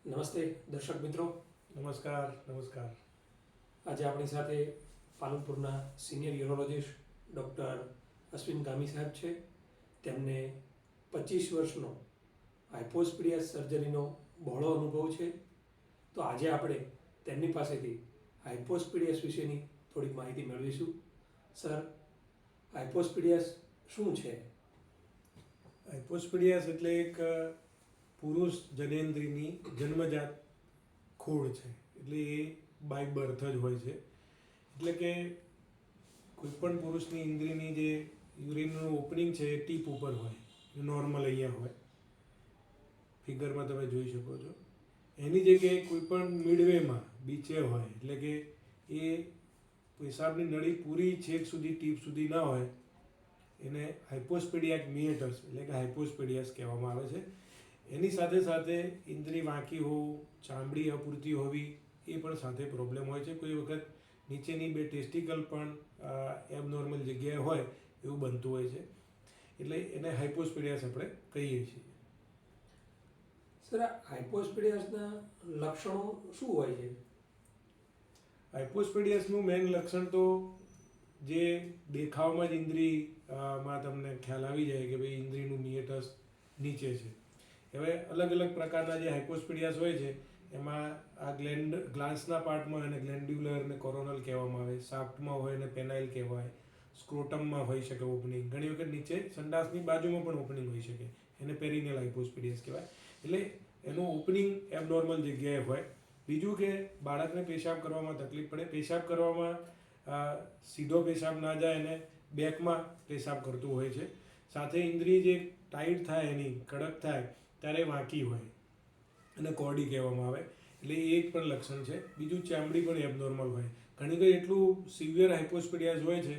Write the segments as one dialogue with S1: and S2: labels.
S1: નમસ્તે દર્શક મિત્રો.
S2: નમસ્કાર. નમસ્કાર.
S1: આજે આપણી સાથે પાલનપુરના સિનિયર યુરોલોજિસ્ટ ડૉક્ટર અશ્વિન ગામી સાહેબ છે. તેમને 25 વર્ષનો હાઇપોસ્પિડિયાસ સર્જરીનો બહોળો અનુભવ છે. તો આજે આપણે તેમની પાસેથી હાઇપોસ્પિડિયાસ વિશેની થોડીક માહિતી મેળવીશું. સર, હાઇપોસ્પિડિયાસ શું છે?
S2: હાઇપોસ્પિડિયાસ એટલે એક પુરુષ જનેન્દ્રિયની જન્મજાત ખોડ છે. એટલે એ બાય બર્થ જ હોય છે. એટલે કે કોઈપણ પુરુષની ઇન્દ્રિયની જે યુરિનનું ઓપનિંગ છે એ ટીપ ઉપર હોય, નોર્મલ અહીંયા હોય, ફિગરમાં તમે જોઈ શકો છો. એની જગ્યાએ કોઈપણ મિડવેમાં બીચે હોય, એટલે કે એ પેશાબની નળી પૂરી છેક સુધી ટીપ સુધી ના હોય, એને હાઇપોસ્પિડિયાક મિએટસ એટલે કે હાઇપોસ્પિડિયાસ કહેવામાં આવે છે. એની સાથે સાથે ઇન્દ્રિય વાંકી હોવું, ચામડી અપૂરતી હોવી, એ પણ સાથે પ્રોબ્લેમ હોય છે. કોઈ વખત નીચેની બે ટેસ્ટિકલ પણ એબનોર્મલ જગ્યાએ હોય એવું બનતું હોય છે. એટલે એને હાઇપોસ્પિડિયાસ આપણે કહીએ છીએ.
S1: સર, આ હાઇપોસ્પિડિયાસના લક્ષણો શું હોય છે?
S2: હાઇપોસ્પિડિયાસનું મેઇન લક્ષણ તો જે દેખાવમાં જ ઇન્દ્રિયમાં તમને ખ્યાલ આવી જાય કે ભાઈ ઇન્દ્રિયનું મિએટસ નીચે છે. હવે અલગ અલગ પ્રકારના જે હાઇપોસ્પિડિયાસ હોય છે એમાં આ ગ્લાન્સના પાર્ટમાં એને ગ્લેન્ડ્યુલર ને કોરોનલ કહેવામાં આવે, શાફ્ટમાં હોય ને પેનાઇલ કહેવાય, સ્ક્રોટમમાં હોઈ શકે ઓપનિંગ, ઘણી વખત નીચે સંડાસની બાજુમાં પણ ઓપનિંગ હોઈ શકે, એને પેરિનિયલ હાઇપોસ્પિડિયાસ કહેવાય. એટલે એનું ઓપનિંગ એબનોર્મલ જગ્યાએ હોય. બીજું કે બાળકને પેશાબ કરવામાં તકલીફ પડે. પેશાબ કરવામાં સીધો પેશાબ ના જાય અને બેકમાં પેશાબ કરતું હોય છે. સાથે ઇન્દ્રિય જે ટાઈટ થાય, એની કડક થાય ત્યારે વાંકી હોય અને કોડી કહેવામાં આવે. એટલે એ એક પણ લક્ષણ છે. બીજું ચામડી પણ એબનોર્મલ હોય. ઘણી વખત એટલું સિવિયર હાઇપોસ્પિડિયાસ હોય છે,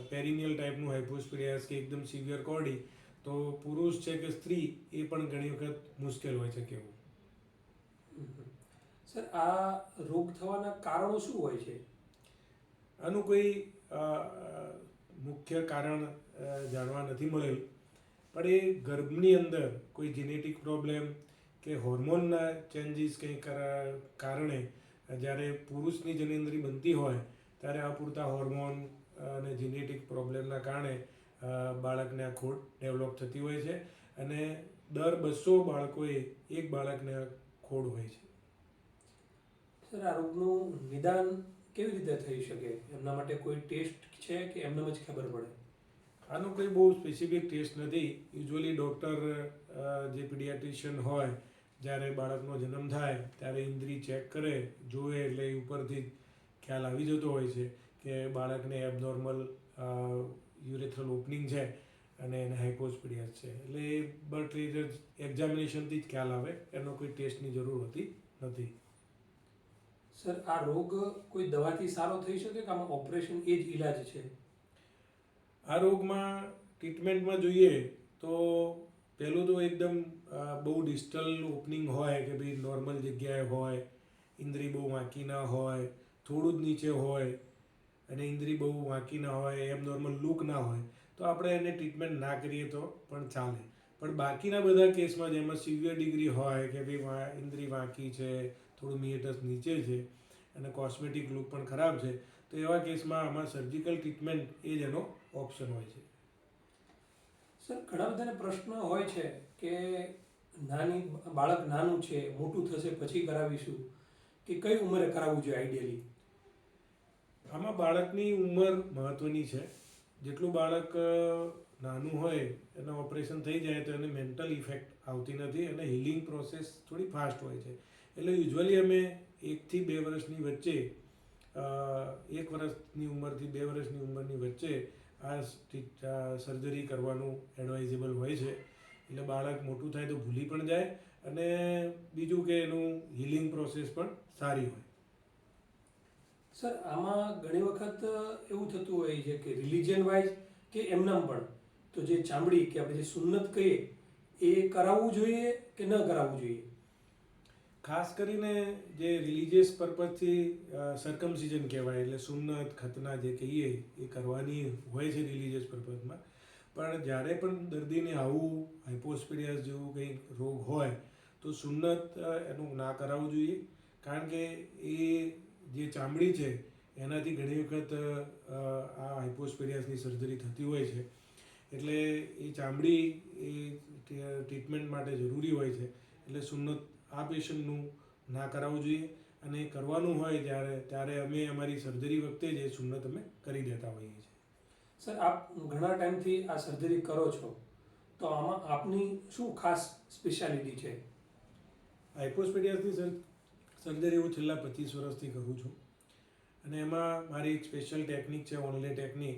S2: પેરિનિયલ ટાઈપનું હાઇપોસ્પિડિયાસ કે એકદમ સિવિયર કોડી, તો પુરુષ છે કે સ્ત્રી એ પણ ઘણી વખત મુશ્કેલ હોય છે કહેવું.
S1: સર, આ રોગ થવાના કારણો શું હોય છે?
S2: આનું કોઈ મુખ્ય કારણ જાણવા નથી મળેલ, પણ એ ગર્ભની અંદર કોઈ જેનેટિક પ્રોબ્લેમ કે હોર્મોનના ચેન્જીસ કંઈ કારણે જ્યારે પુરુષની જનેન્દ્રી બનતી હોય ત્યારે અપૂરતા હોર્મોન અને જેનેટિક પ્રોબ્લેમના કારણે બાળકને આ ખોડ ડેવલપ થતી હોય છે. અને દર 200 બાળકોએ એક બાળકને આ ખોડ હોય છે.
S1: સર, આ રોગનું નિદાન કેવી રીતે થઈ શકે? એમના માટે કોઈ ટેસ્ટ છે કે એમનામ જ ખબર પડે?
S2: આનો કોઈ બહુ સ્પેસિફિક ટેસ્ટ નથી. યુઝ્યુઅલી ડૉક્ટર જે પીડિયાટ્રિશિયન હોય, જ્યારે બાળકનો જન્મ થાય ત્યારે ઇન્દ્રિય ચેક કરે, જોવે, એટલે ઉપરથી ખ્યાલ આવી જતો હોય છે કે બાળકને એબનોર્મલ યુરેથ્રલ ઓપનિંગ છે અને એને હાઇપોસ્પિડિયાસ છે. એટલે એ બર્થ એક્ઝામિનેશનથી જ ખ્યાલ આવે, એનો કોઈ ટેસ્ટની જરૂર હોતી નથી.
S1: સર, આ રોગ કોઈ દવાથી સારો થઈ શકે કે આમાં ઓપરેશન એ જ ઈલાજ છે?
S2: આ રોગમાં ટ્રીટમેન્ટમાં જોઈએ તો પહેલું તો એકદમ બહુ ડિસ્ટલ ઓપનિંગ હોય કે ભાઈ નોર્મલ જગ્યાએ હોય, ઇન્દ્રિય બહુ વાંકી ના હોય, થોડું જ નીચે હોય અને ઇન્દ્રિય બહુ વાંકી ના હોય, એબનોર્મલ લુક ના હોય, તો આપણે એને ટ્રીટમેન્ટ ના કરીએ તો પણ ચાલે. પણ બાકીના બધા કેસમાં જેમાં સિવિયર ડિગ્રી હોય કે ભાઈ ઇન્દ્રિય વાંકી છે, થોડું મિએટસ નીચે છે અને કોસ્મેટિક લુક પણ ખરાબ છે, તો એવા કેસમાં આમાં સર્જિકલ ટ્રીટમેન્ટ એ જ એનો ઓપ્શન હોય છે.
S1: સર, ઘણા બધાને પ્રશ્ન હોય છે કે બાળક નાનું છે, મોટું થશે પછી કરાવીશું, કે કઈ ઉંમરે કરાવવું જોઈએ આઈડિયલી?
S2: આમાં બાળકની ઉંમર મહત્ત્વની છે. જેટલું બાળક નાનું હોય એના ઓપરેશન થઈ જાય તો એને મેન્ટલ ઇફેક્ટ આવતી નથી અને હિલિંગ પ્રોસેસ થોડી ફાસ્ટ હોય છે. એટલે યુઝ્યુઅલી અમે 1 થી 2 વર્ષની વચ્ચે, 1 વર્ષની ઉંમરથી 2 વર્ષની ઉંમરની વચ્ચે આ સર્જરી કરવાનું એડવાઇઝેબલ હોય છે. એટલે બાળક મોટું થાય તો ભૂલી પણ જાય અને બીજું કે એનું હિલિંગ પ્રોસેસ પણ સારી હોય.
S1: સર, આમાં ઘણી વખત એવું થતું હોય છે કે રિલિજન વાઇઝ કે એમનામ પણ, તો જે ચામડી કે આપણે જે સુન્નત કહીએ એ કરાવવું જોઈએ કે ન કરાવવું જોઈએ?
S2: ખાસ કરીને જે રિલિજિયસ પર્પઝથી સર્કમસિઝન કહેવાય, એટલે સુન્નત ખતના જે કહીએ એ કરવાની હોય છે રિલિજિયસ પર્પઝમાં. પણ જ્યારે પણ દર્દીને આવું હાઇપોસ્પિડિયાસ જેવું કંઈક રોગ હોય તો સુન્નત એનું ના કરાવવું જોઈએ, કારણ કે એ જે ચામડી છે એનાથી ઘણી વખત આ હાઇપોસ્પિડિયાસની સર્જરી થતી હોય છે. એટલે એ ચામડી એ ટ્રીટમેન્ટ માટે જરૂરી હોય છે. એટલે સુન્નત આ પેશન્ટનું ના કરાવવું જોઈએ, અને કરવાનું હોય ત્યારે અમે અમારી સર્જરી વખતે જ એ સુન્નત અમે કરી દેતા હોઈએ છીએ.
S1: સર, આપ ઘણા ટાઈમથી આ સર્જરી કરો છો, તો આમાં આપની શું ખાસ સ્પેશિયાલિટી છે?
S2: હાઇપોસ્પિડિયાસની સર્જરી હું છેલ્લા 25 વર્ષથી કરું છું, અને એમાં મારી એક સ્પેશિયલ ટેકનિક છે, ઓનલે ટેકનિક.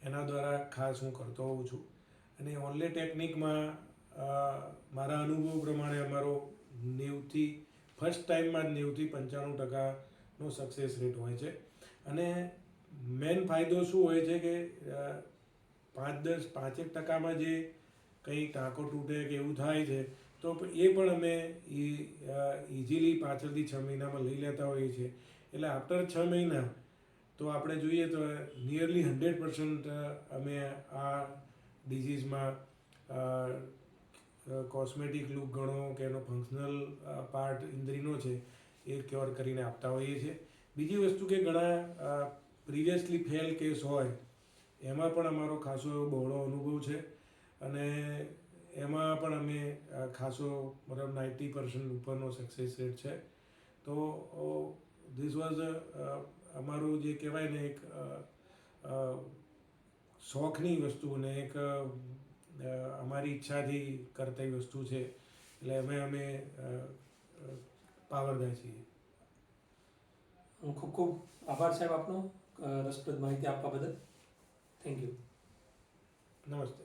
S2: એના દ્વારા ખાસ હું કરતો હોઉં છું. અને ઓનલે ટેકનિકમાં મારા અનુભવ પ્રમાણે અમારો 90થી ફર્સ્ટ ટાઈમમાં જ 90-95% સક્સેસ રેટ હોય છે. અને મેઇન ફાયદો શું હોય છે કે 5-10-5% જે કંઈ ટાંકો તૂટે કે એવું થાય છે, તો એ પણ અમે ઇઝીલી પાછળથી 6 મહિનામાં લઈ લેતા હોઈએ છીએ. એટલે આફ્ટર 6 મહિના તો આપણે જોઈએ તો નિયરલી 100% અમે આ ડિઝીઝમાં કોસ્મેટિક લુક ગણો કે એનો ફંક્શનલ પાર્ટ ઇન્દ્રિયનો છે એ ક્યોર કરીને આપતા હોઈએ છીએ. બીજી વસ્તુ કે ઘણા પ્રિવિયસલી ફેલ કેસ હોય એમાં પણ અમારો ખાસો એવો બહોળો અનુભવ છે, અને એમાં પણ અમે ખાસો મતલબ 90% ઉપરનો સક્સેસ રેટ છે. તો ધીસ વોઝ અમારું જે કહેવાય ને એક શોખની વસ્તુ ને એક અમારી ઈચ્છાથી કરતી વસ્તુ છે. એટલે અમે પાવરદાર છીએ.
S1: ખૂબ ખૂબ આભાર સાહેબ આપનો રસપ્રદ માહિતી આપવા બદલ. Thank you.
S2: નમસ્તે.